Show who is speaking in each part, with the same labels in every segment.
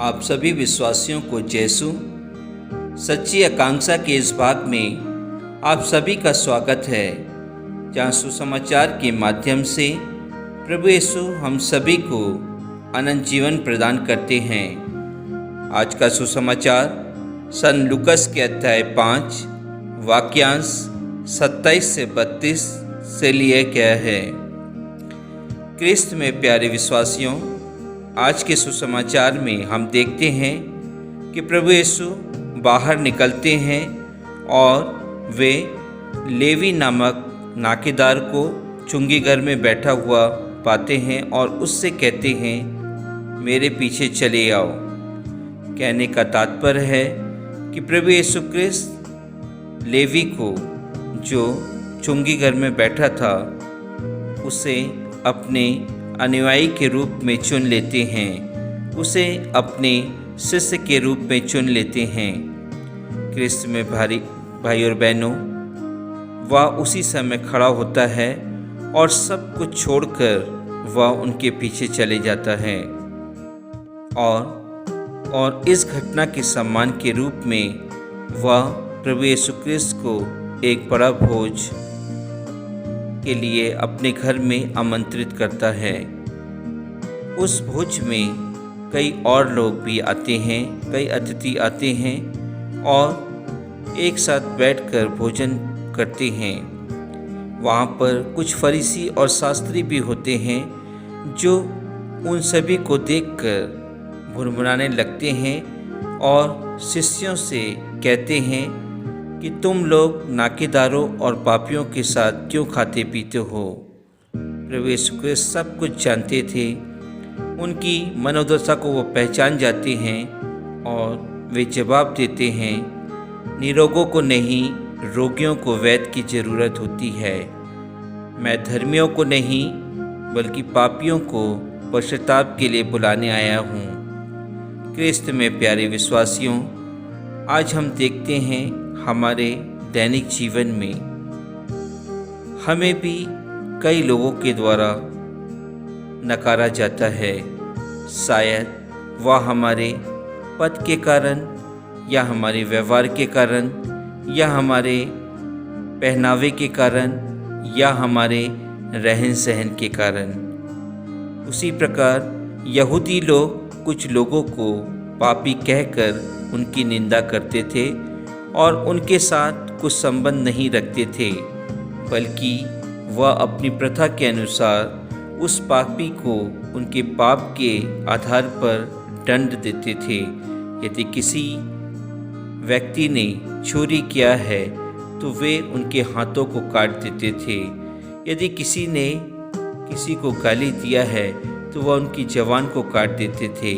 Speaker 1: आप सभी विश्वासियों को यीशु सच्ची आकांक्षा के इस भाग में आप सभी का स्वागत है, जहाँ सुसमाचार के माध्यम से प्रभु यीशु हम सभी को अनंत जीवन प्रदान करते हैं। आज का सुसमाचार सन लूकस के अध्याय 5 वाक्यांश 27 से 32 से लिया गया है। क्रिस्त में प्यारे विश्वासियों, आज के सुसमाचार में हम देखते हैं कि प्रभु यीशु बाहर निकलते हैं और वे लेवी नामक नाकेदार को चुंगी घर में बैठा हुआ पाते हैं और उससे कहते हैं, मेरे पीछे चले आओ। कहने का तात्पर्य है कि प्रभु यीशु क्रिस्त लेवी को, जो चुंगी घर में बैठा था, उसे अपने अनुयायी के रूप में चुन लेते हैं, उसे अपने शिष्य के रूप में चुन लेते हैं। क्रिस्त में भाई और बहनों, वह उसी समय खड़ा होता है और सब कुछ छोड़कर वह उनके पीछे चले जाता है और इस घटना के सम्मान के रूप में वह प्रभु यीशु क्रिस्त को एक बड़ा भोज के लिए अपने घर में आमंत्रित करता है। उस भोज में कई और लोग भी आते हैं, कई अतिथि आते हैं और एक साथ बैठकर भोजन करते हैं। वहाँ पर कुछ फरीसी और शास्त्री भी होते हैं, जो उन सभी को देखकर भुनभुनाने लगते हैं और शिष्यों से कहते हैं कि तुम लोग नाकेदारों और पापियों के साथ क्यों खाते पीते हो। प्रभु यीशु क्रिस्त सब कुछ जानते थे, उनकी मनोदशा को वो पहचान जाते हैं और वे जवाब देते हैं, निरोगों को नहीं, रोगियों को वैद्य की ज़रूरत होती है। मैं धर्मियों को नहीं बल्कि पापियों को पश्चाताप के लिए बुलाने आया हूँ। क्रिस्त में प्यारे विश्वासियों, आज हम देखते हैं हमारे दैनिक जीवन में हमें भी कई लोगों के द्वारा नकारा जाता है। शायद वह हमारे पद के कारण या हमारे व्यवहार के कारण या हमारे पहनावे के कारण या हमारे रहन सहन के कारण। उसी प्रकार यहूदी लोग कुछ लोगों को पापी कहकर उनकी निंदा करते थे और उनके साथ कुछ संबंध नहीं रखते थे, बल्कि वह अपनी प्रथा के अनुसार उस पापी को उनके पाप के आधार पर दंड देते थे। यदि किसी व्यक्ति ने चोरी किया है तो वे उनके हाथों को काट देते थे। यदि किसी ने किसी को गाली दिया है तो वह उनकी जबान को काट देते थे,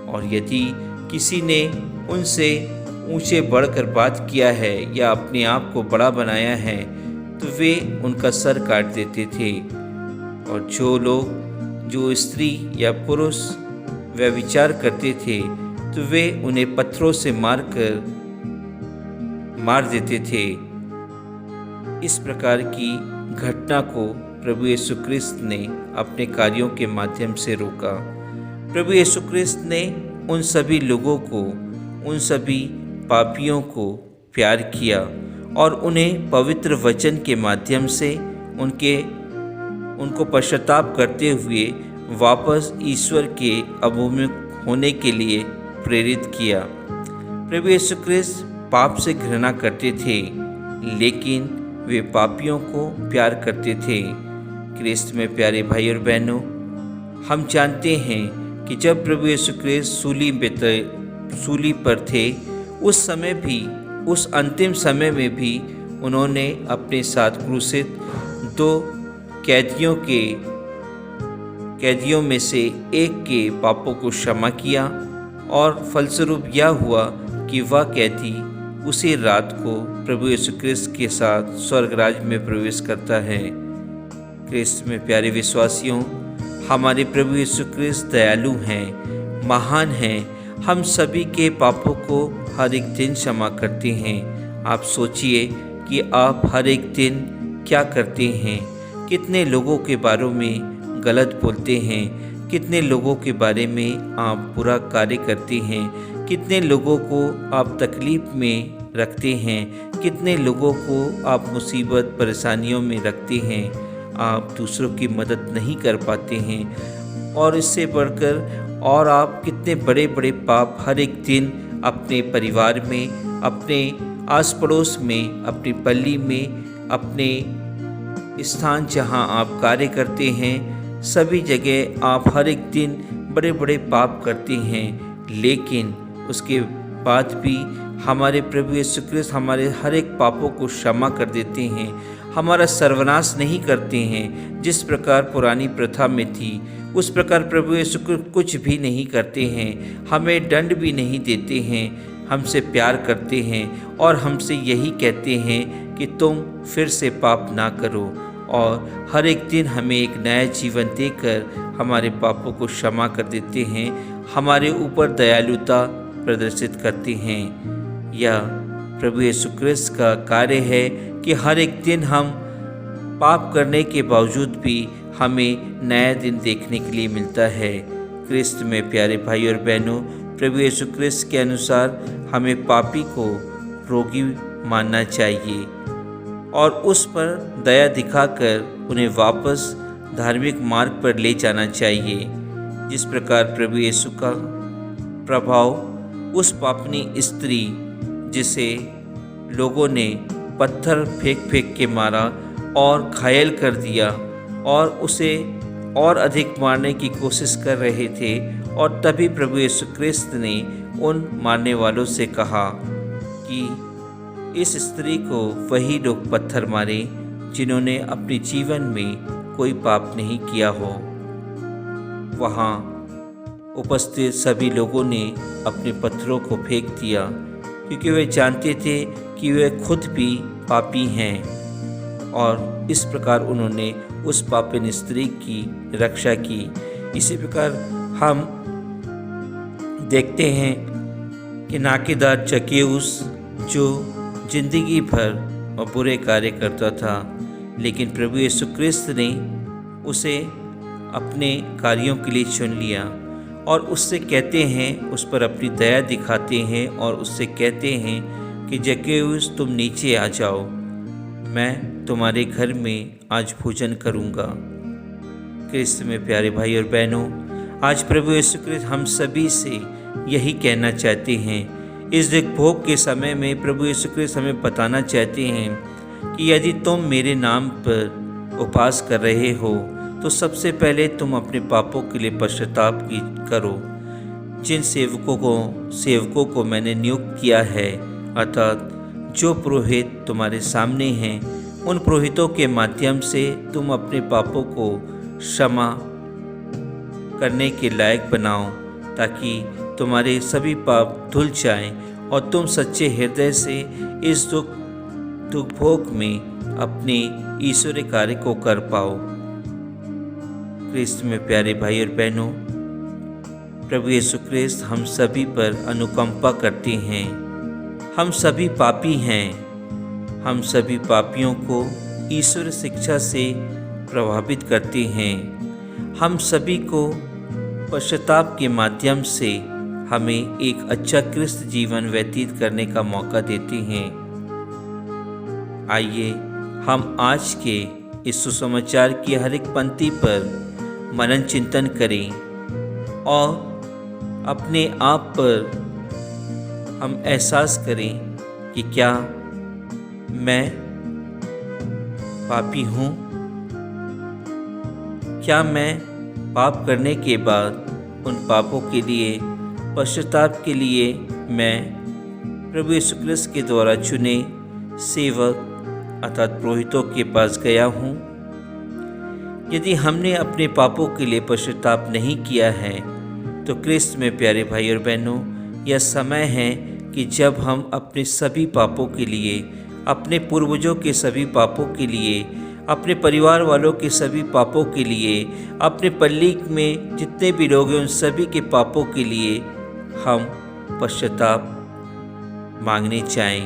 Speaker 1: और यदि किसी ने उनसे ऊंचे बढ़कर बात किया है या अपने आप को बड़ा बनाया है तो वे उनका सर काट देते थे। और जो स्त्री या पुरुष व्यभिचार करते थे तो वे उन्हें पत्थरों से मार देते थे। इस प्रकार की घटना को प्रभु यीशु क्रिस्त ने अपने कार्यों के माध्यम से रोका। प्रभु यीशु क्रिस्त ने उन सभी लोगों को, उन सभी पापियों को प्यार किया और उन्हें पवित्र वचन के माध्यम से उनको पश्चाताप करते हुए वापस ईश्वर के अभिमुख होने के लिए प्रेरित किया। प्रभु यीशु क्रिस्त पाप से घृणा करते थे, लेकिन वे पापियों को प्यार करते थे। क्रिस्त में प्यारे भाई और बहनों, हम जानते हैं कि जब प्रभु यीशु क्रिस्त सूली पर थे, उस समय भी, उस अंतिम समय में भी उन्होंने अपने साथ क्रूसित 2 कैदियों में से एक के पापों को क्षमा किया, और फलस्वरूप यह हुआ कि वह कैदी उसी रात को प्रभु यीशु क्रिस्त के साथ स्वर्गराज में प्रवेश करता है। क्रिस्त में प्यारे विश्वासियों, हमारे प्रभु यीशु क्रिस्त दयालु हैं, महान हैं, हम सभी के पापों को हर एक दिन क्षमा करते हैं। आप सोचिए कि आप हर एक दिन क्या करते हैं, कितने लोगों के बारे में गलत बोलते हैं, कितने लोगों के बारे में आप बुरा कार्य करते हैं, कितने लोगों को आप तकलीफ़ में रखते हैं, कितने लोगों को आप मुसीबत परेशानियों में रखते हैं, आप दूसरों की मदद नहीं कर पाते हैं। और इससे बढ़कर और आप कितने बड़े बड़े पाप हर एक दिन अपने परिवार में, अपने आस पड़ोस में, अपनी पल्ली में, अपने स्थान जहां आप कार्य करते हैं, सभी जगह आप हर एक दिन बड़े बड़े पाप करते हैं। लेकिन उसके बाद भी हमारे प्रभु यीशु ख्रिस्त हमारे हर एक पापों को क्षमा कर देते हैं, हमारा सर्वनाश नहीं करते हैं। जिस प्रकार पुरानी प्रथा में थी उस प्रकार प्रभु यीशु कुछ भी नहीं करते हैं, हमें दंड भी नहीं देते हैं, हमसे प्यार करते हैं और हमसे यही कहते हैं कि तुम फिर से पाप ना करो। और हर एक दिन हमें एक नया जीवन देकर हमारे पापों को क्षमा कर देते हैं, हमारे ऊपर दयालुता प्रदर्शित करते हैं। यह प्रभु यीशु ख्रिस्त का कार्य है कि हर एक दिन हम पाप करने के बावजूद भी हमें नया दिन देखने के लिए मिलता है। ख्रिस्त में प्यारे भाई और बहनों, प्रभु यीशु ख्रिस्त के अनुसार हमें पापी को रोगी मानना चाहिए और उस पर दया दिखाकर उन्हें वापस धार्मिक मार्ग पर ले जाना चाहिए। जिस प्रकार प्रभु यीशु का प्रभाव उस पापनी स्त्री जिसे लोगों ने पत्थर फेंक के मारा और घायल कर दिया और उसे और अधिक मारने की कोशिश कर रहे थे, और तभी प्रभु यीशु ख्रिस्त ने उन मारने वालों से कहा कि इस स्त्री को वही लोग पत्थर मारे जिन्होंने अपने जीवन में कोई पाप नहीं किया हो। वहाँ उपस्थित सभी लोगों ने अपने पत्थरों को फेंक दिया क्योंकि वे जानते थे कि वे खुद भी पापी हैं, और इस प्रकार उन्होंने उस पापिन स्त्री की रक्षा की। इसी प्रकार हम देखते हैं कि नाकेदार जक्केउस जो जिंदगी भर बुरे कार्य करता था, लेकिन प्रभु यीशु ख्रिस्त ने उसे अपने कार्यों के लिए चुन लिया और उससे कहते हैं, उस पर अपनी दया दिखाते हैं और उससे कहते हैं कि जक्केउस तुम नीचे आ जाओ, मैं तुम्हारे घर में आज भोजन करूंगा। ख्रिस्त में प्यारे भाई और बहनों, आज प्रभु यीशु ख्रिस्त हम सभी से यही कहना चाहते हैं। इस दुख भोग के समय में प्रभु यीशु ख्रिस्त हमें बताना चाहते हैं कि यदि तुम मेरे नाम पर उपवास कर रहे हो तो सबसे पहले तुम अपने पापों के लिए पश्चाताप करो। जिन सेवकों को मैंने नियुक्त किया है, अर्थात जो पुरोहित तुम्हारे सामने हैं, उन पुरोहितों के माध्यम से तुम अपने पापों को क्षमा करने के लायक बनाओ, ताकि तुम्हारे सभी पाप धुल जाएं और तुम सच्चे हृदय से इस दुख भोग में अपने ईश्वरीय कार्य को कर पाओ। ख्रिस्त में प्यारे भाई और बहनों, प्रभु यीशु ख्रिस्त हम सभी पर अनुकंपा करते हैं। हम सभी पापी हैं। हम सभी पापियों को ईश्वर शिक्षा से प्रभावित करते हैं। हम सभी को पश्चाताप के माध्यम से हमें एक अच्छा ख्रिस्त जीवन व्यतीत करने का मौका देते हैं। आइए हम आज के इस सुसमाचार की हर एक पंक्ति पर मनन चिंतन करें और अपने आप पर हम एहसास करें कि क्या मैं पापी हूँ? क्या मैं पाप करने के बाद उन पापों के लिए पश्चाताप के लिए मैं प्रभु यीशु ख्रिस्त के द्वारा चुने सेवक अर्थात पुरोहितों के पास गया हूँ? यदि हमने अपने पापों के लिए पश्चाताप नहीं किया है तो ख्रिस्त में प्यारे भाई और बहनों, यह समय है कि जब हम अपने सभी पापों के लिए, अपने पूर्वजों के सभी पापों के लिए, अपने परिवार वालों के सभी पापों के लिए, अपने पल्ली में जितने भी लोग हैं उन सभी के पापों के लिए हम पश्चाताप मांगने चाहें,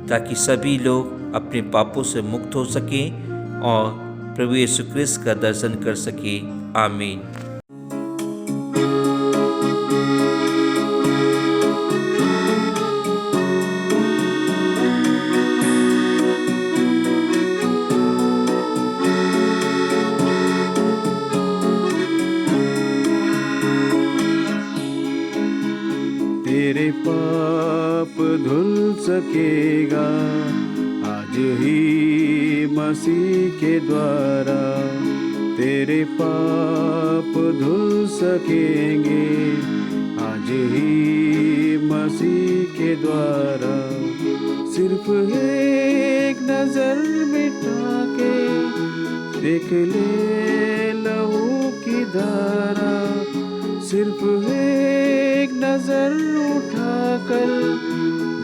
Speaker 1: ताकि सभी लोग अपने पापों से मुक्त हो सकें और प्रभु यीशु ख्रिस्त का दर्शन कर सकें। आमीन।
Speaker 2: धुल सकेगा आज ही मसीह के द्वारा। तेरे पाप धुल सकेंगे आज ही मसीह के द्वारा। सिर्फ एक नजर मिटा के देख ले लहू की धारा। सिर्फ एक नजर उठाकर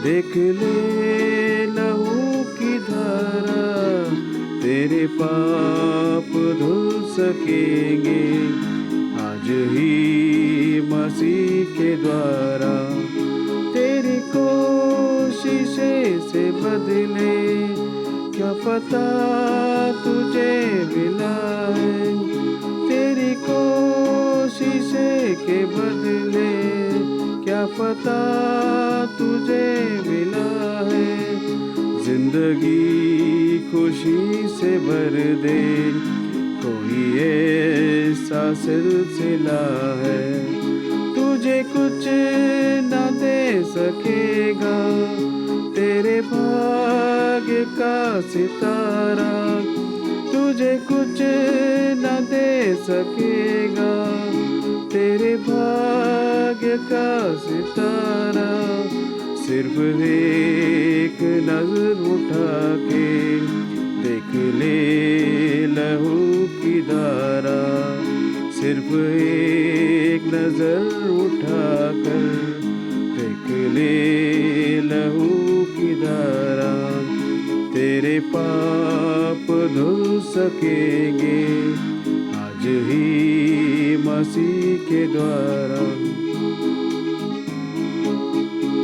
Speaker 2: देख ले लहू की धारा। तेरे पाप धुल सकेंगे आज ही मसीह के द्वारा। तेरी कोशिशें से बदले क्या पता तुझे मिला है। तेरी कोशिशें के बदले क्या पता तुझे मिला है। जिंदगी खुशी से भर दे कोई ऐसा सिलसिला है। तुझे कुछ न दे सकेगा तेरे भाग्य का सितारा। तुझे कुछ न दे सकेगा तेरे भाग्य का सितारा। सिर्फ एक नजर उठा के देख ले लहू की धारा। सिर्फ एक नजर उठा कर देख ले लहू की धारा। तेरे पाप धुल सकेंगे आज ही मसीह के द्वारा।